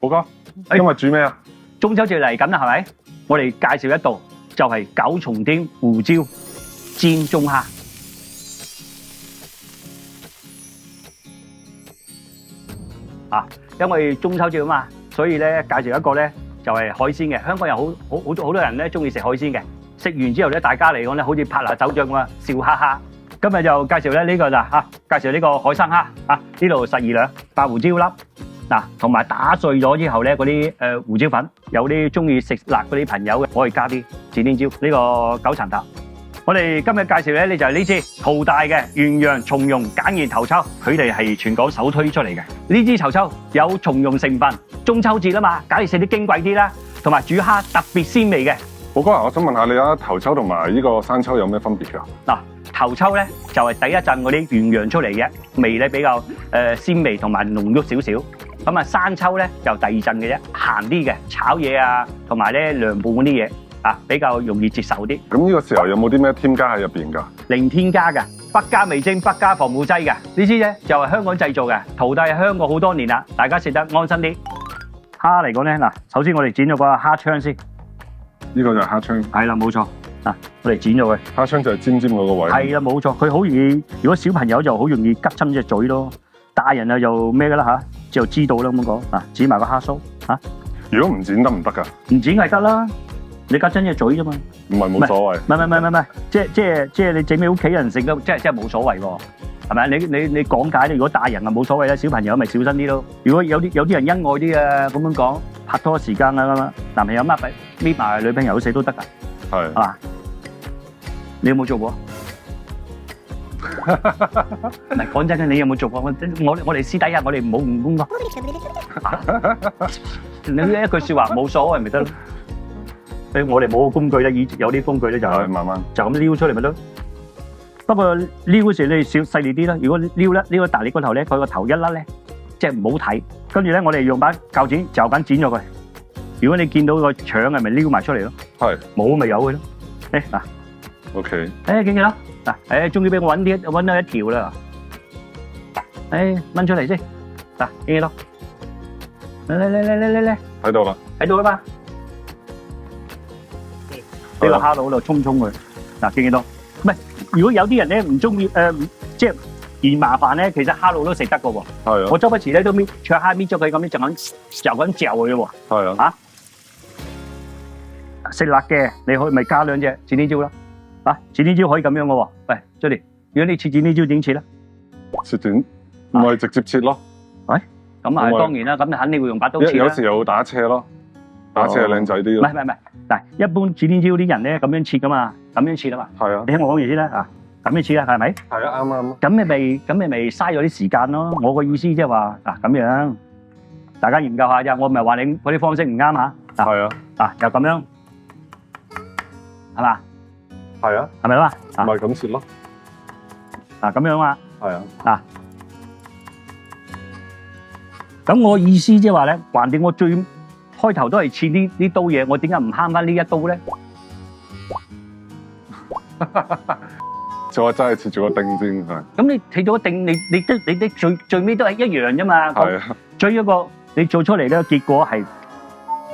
寶哥，今日煮咩啊？中秋節嚟緊啦，係咪？我哋介紹一道就係九重天胡椒煎中蝦。因為中秋節啊嘛，所以咧介紹一個咧就係海鮮嘅。香港有好多人咧中意食海鮮嘅，食完之後咧大家嚟講咧好似拍拿手掌咁啊，笑哈哈。今日就介紹咧呢個啦介紹呢個海生蝦呢度12兩白胡椒粒嗱，同埋打碎咗之後咧嗰啲胡椒粉，有啲中意食辣嗰啲朋友嘅可以加啲指天椒呢個九層塔。我哋今日介紹咧呢就係呢支淘大嘅元陽松茸鹼鹽頭抽，佢哋係全港首推出嚟嘅。呢支頭抽有松茸成分，中秋節啦嘛，梗係食啲矜貴啲啦，同埋煮蝦特別鮮味嘅。寶哥啊，我想問下你啊，頭抽同埋呢個生抽有咩分別㗎？嗱，頭抽咧就係第一陣嗰啲元陽出嚟嘅，味咧比較鮮味同埋濃郁少少。咁啊，生抽咧就第二陣嘅啫，鹹啲嘅，炒嘢啊，同埋咧涼拌嗰啲嘢。比較容易接受啲。咁呢個時候有冇啲咩添加喺入邊㗎？零添加嘅，不加味精，不加防腐劑嘅。呢支咧就係香港製造嘅，淘大喺香港好多年啦，大家食得安心啲。蝦嚟講咧，嗱，首先我哋剪咗個蝦槍先。呢個就係蝦槍。係啦，冇錯。我哋剪咗佢。蝦槍就係尖尖嗰個位。係啦，冇錯。佢好容易，如果小朋友就好容易拮親隻嘴咯。大人啊就咩㗎啦就知道啦咁講。剪埋個蝦鬚如果唔剪得唔得㗎？唔剪係得啦。你拮親隻嘴啫嘛，唔係冇所謂。唔係，即係你整俾屋企人食都，即係冇所謂喎，係咪？你講解咧，如果大人啊冇所謂啦，小朋友咪小心啲咯。如果有啲人恩愛啲啊，咁樣講拍拖時間啊咁樣，男朋友搣埋女朋友食都得㗎，係嘛？你有冇做過？唔係講真嘅，你有冇做過？我哋私底下我哋唔好誤工咯。你一句説話冇所謂咪得咯。我哋冇個工具咧，有啲工具咧就係慢慢就咁撩出嚟咪得。不過撩嗰時你小細膩啲啦。如果撩個大力個頭咧，佢個頭一甩咧，即係唔好睇。跟住咧，我哋用把鉸剪就咁剪咗佢。如果你見到個腸係咪撩埋出嚟咯？係冇咪有佢咯。嗱 ，OK。見唔見到？嗱，終於俾我揾到一條啦。掹出嚟先。嗱，見唔見到？嚟。睇到啦。睇到啦嘛。呢個蝦佬度沖佢，嗱，見唔見到？唔係，如果有啲人咧唔中意即係嫌麻煩咧，其實蝦佬都食得噶喎。係啊。我周不時咧都灼蝦搣咗佢咁樣，就咁嚼佢喎。係啊。食辣嘅，你可以咪加兩隻指天椒啦。指天椒可以咁樣噶喎。喂 ，Judy，如果你切指天椒點切咧？切短，唔係直接切咯。喂，咁啊當然啦，咁你肯定會用把刀切啦。有時又打斜咯。打斜係靚仔啲咯。唔係，嗱，一般指天椒啲人咧咁樣切噶嘛，咁樣切啊嘛。係啊。你聽我講嘢先啦，咁樣切啦，係咪？係啊，啱。咁你咪嘥咗啲時間咯。我個意思即係話咁樣，大家研究下啫。我唔係話你嗰啲方式唔啱嚇。係啊。就咁樣，係嘛？係啊。係咪啦？唔係咁切咯。咁樣啊。係啊。咁我意思即係話咧，橫掂我最開頭都係切呢刀嘢，我點解唔慳翻呢一刀咧？就真係切咗個丁先係。咁你切咗個丁，你最尾都係一樣啫嘛。係啊。最一個你做出嚟咧，結果係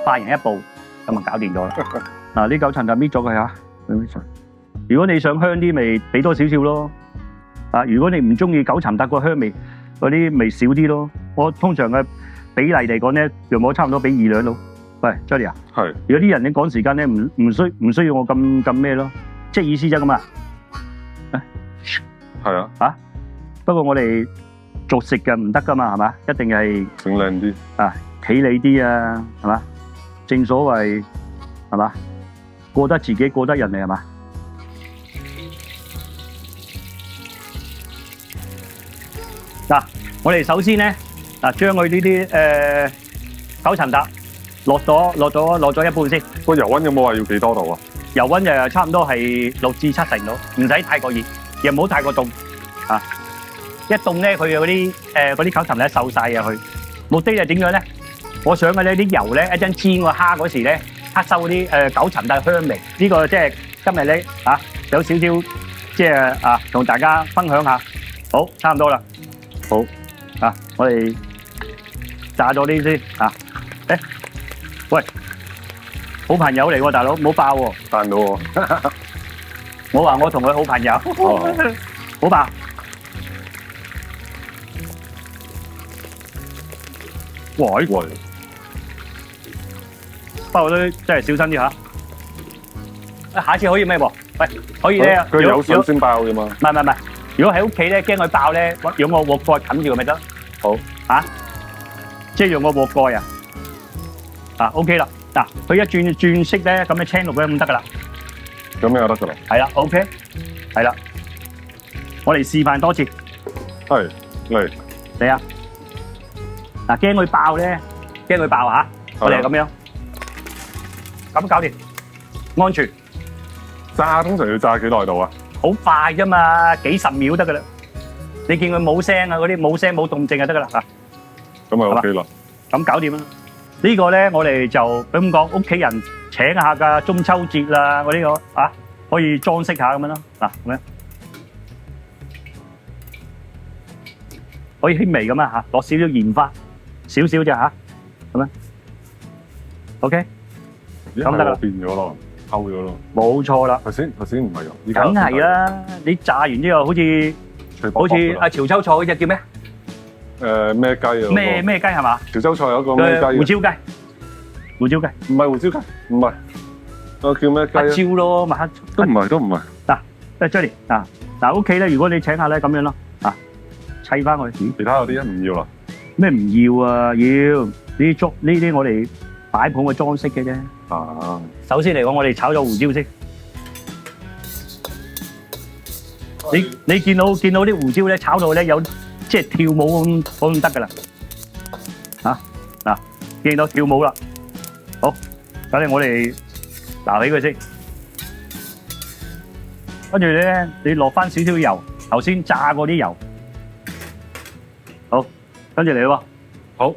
快人一步，咁啊搞掂咗啦。嗱，呢9層就搣咗佢嚇。如果你想香啲，咪俾多少少咯。如果你唔中意9層搭個香味，嗰啲咪少啲咯。我通常嘅比例嚟講咧，用我差唔多俾2兩咯。喂 ，Johnny 啊，係。如果啲人你趕時間咧，唔需要我咁咩咯？即係意思啫咁啊。係啊。不過我哋做食嘅唔得噶嘛，係嘛？一定係整靚啲企理啲啊，係嘛？正所謂係嘛？過得自己，過得人哋係嘛？嗱，我哋首先咧。將佢呢啲9層塔落咗一半先。個油溫有冇話要幾多度啊？油溫就差唔多係6至7成度，唔使太過熱，又唔好太過凍。一凍咧，佢嗰啲9層咧受晒入去。目的係點樣咧？我想嘅呢啲油咧一陣煎個蝦嗰時咧，吸收嗰啲9層塔香味。呢個即係今日咧有少少即係同大家分享下。好，差唔多啦。好我哋。炸咗呢先誒，喂，好朋友嚟喎，大佬，唔好爆喎。彈到喎。我話我同佢好朋友，哦好爆。喂，喂，不過都真係小心啲嚇。下次可以咩喎？喂，可以咧。佢有水先爆㗎嘛。唔係，如果喺屋企咧，驚佢爆咧，用個鑊蓋冚住咪得。好。嚇，即係用個鑊蓋啊。啊 ，OK 啦。嗱，佢一轉色咧，咁你青綠咧咁得噶啦。咁樣就得㗎啦。係啦 ，OK，係啦。我哋示範多次。係，嚟。嚟啊！嗱，驚佢爆咧，驚佢爆嚇，我哋係咁樣，咁搞掂，安全。炸通常要炸幾耐度啊？好快啫嘛，幾十秒得噶啦。你見佢冇聲啊，嗰啲冇聲冇動靜就得噶啦嚇。咁咪 OK 啦。咁搞掂啦。呢個咧，我哋就咁講，屋企人請下㗎，中秋節啦，嗰啲個啊，可以裝飾下咁樣咯。嗱，咁樣可以輕微咁啊嚇，落少少鹽花，少少啫嚇，咁樣 OK，咁得啦，變咗咯，溝咗咯。冇錯啦。頭先唔係㗎，梗係啦，你炸完之後好似阿潮州菜嗰隻叫咩？咩雞啊？咩雞係嘛？潮州菜有一個咩雞？胡椒雞，胡椒雞，唔係胡椒雞，唔係，叫咩雞啊？黑椒咯，咪黑都唔係。嗱，Jenny 嗱屋企咧，如果你請客咧咁樣咯，啊，砌翻佢。其他嗰啲唔要啦。咩唔要啊？要呢啲我哋擺盤嘅裝飾嘅啫。啊，首先嚟講，我哋炒咗胡椒先。你見到啲胡椒咧炒到咧有即係跳舞咁得噶啦。嚇嗱，見到跳舞啦。好，等陣我哋撈起佢先。跟住咧，你落翻少少油，頭先炸過啲油。好，跟住嚟喎。好。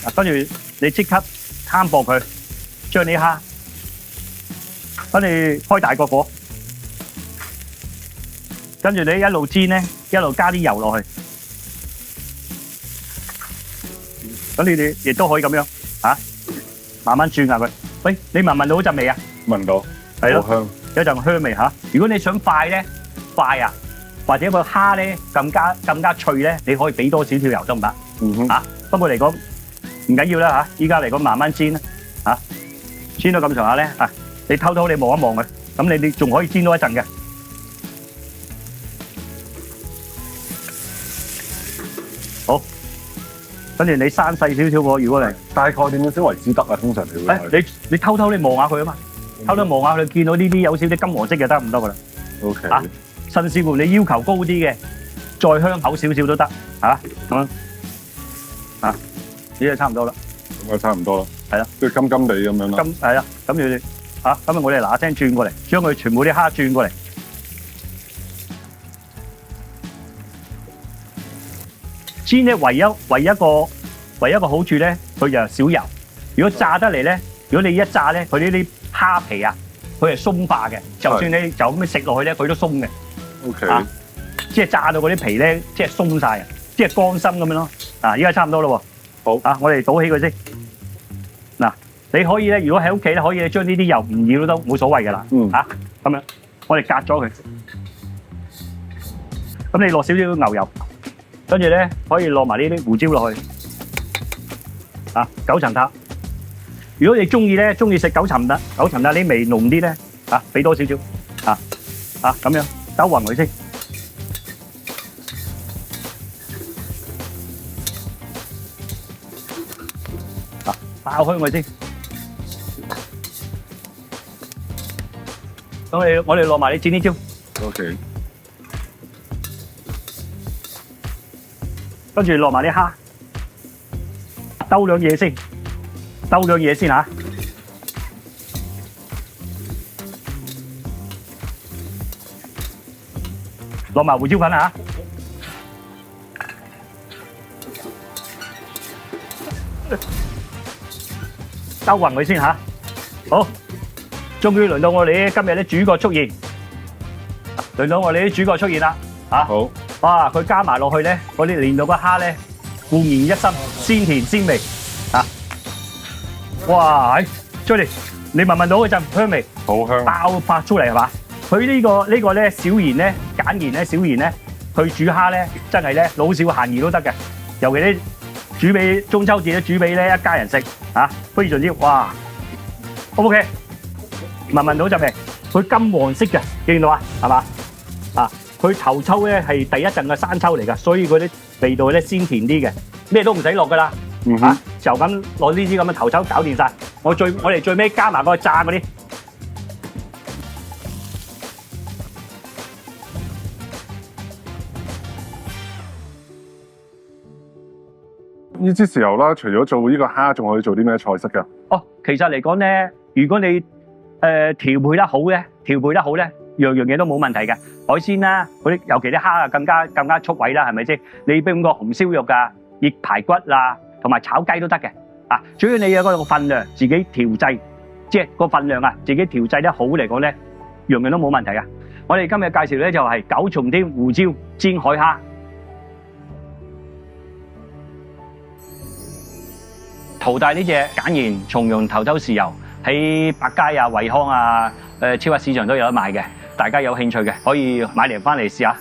嗱，跟住你即刻攤薄佢，將啲蝦，跟住開大個火，跟住你一路煎咧，一路加啲油落去。咁你哋亦都可以咁樣嚇，慢慢轉下佢。喂，你聞唔聞到嗰陣味啊？聞到，係咯，好香，有陣香味嚇。如果你想快咧，快啊，或者個蝦咧更加脆咧，你可以俾多少少油得唔得？嚇，不過嚟講唔緊要啦嚇，依家嚟講慢慢煎啦嚇，煎到咁上下咧嚇，你偷偷你望一望佢，咁你仲可以煎多一陣嘅。好。跟住你生細少少喎，如果你大概點樣先為之得啊？通常你會你偷偷你望下佢啊嘛，偷偷望下佢，見到呢啲有少少金黃色嘅得唔得噶啦 ？OK。甚至乎你要求高啲嘅，再香口少少都得嚇咁啊，呢就差唔多啦。咁啊，差唔多啦。係啦，即係金金地咁樣啦。係啦，咁你嚇，咁我哋嗱嗱聲轉過嚟，將佢全部啲蝦轉過嚟。煎咧唯一一個好處咧，佢就少油。如果炸得嚟咧，如果你一炸咧，佢呢啲蝦皮啊，佢係鬆化嘅。就算你就咁樣食落去咧，佢都鬆嘅。OK。即係炸到嗰啲皮咧，即係鬆晒啊，即係乾身咁樣咯。啊，依家差唔多啦喎。好。啊，我哋倒起佢先。嗱，你可以咧，如果喺屋企咧，可以將呢啲油唔要都冇所謂㗎啦。嚇，咁樣，我哋隔咗佢。咁你落少少牛油。跟住咧，可以落埋呢啲胡椒落去，啊九層塔。如果你中意食九層塔呢味濃啲咧，啊俾多少少，咁樣兜勻佢先，爆開佢先。咁我哋落埋啲剪呢椒。OK。跟住落埋啲蝦，兜兩嘢先嚇，落埋胡椒粉嚇，兜勻佢先嚇。好，終於輪到我哋今日啲主角出現，啦嚇。好。哇！佢加埋落去咧，嗰啲連到個蝦咧，煥然一新，鮮甜鮮味啊！哇！Johnny，你聞唔聞到嗰陣香味？好香，爆發出嚟係嘛？佢呢個咧小鹽咧鹼鹽咧小鹽咧，去煮蝦咧真係咧老少咸宜都得嘅，尤其啲煮俾中秋節咧煮俾咧一家人食啊，非常之哇 ！OK， 聞到陣味？佢金黃色嘅，見到啊？係嘛？啊！佢頭抽咧係第一陣嘅生抽嚟㗎，所以佢啲味道咧鮮甜啲嘅，咩都唔使落㗎啦，嚇就咁攞呢啲咁嘅頭抽搞掂晒。我哋最尾加埋個炸嗰啲。呢啲時候啦，除咗做呢個蝦，仲可以做啲咩菜式㗎？哦，其實嚟講咧，如果你調配得好咧，樣樣嘢都冇問題嘅。海鮮啦，嗰啲尤其啲蝦啊，更加出位啦，係咪先？你俾咁個紅燒肉啊、熱排骨啦，同埋炒雞都得嘅。啊，主要你有個份量自己調製，即係個份量啊，自己調製得好嚟講咧，樣樣都冇問題嘅。我哋今日介紹咧就係九重天胡椒煎海蝦。淘大呢隻鹼鹽松茸頭抽豉油喺百佳啊、惠康啊、超級市場都有得賣嘅，大家有興趣嘅可以買嚟翻嚟試下。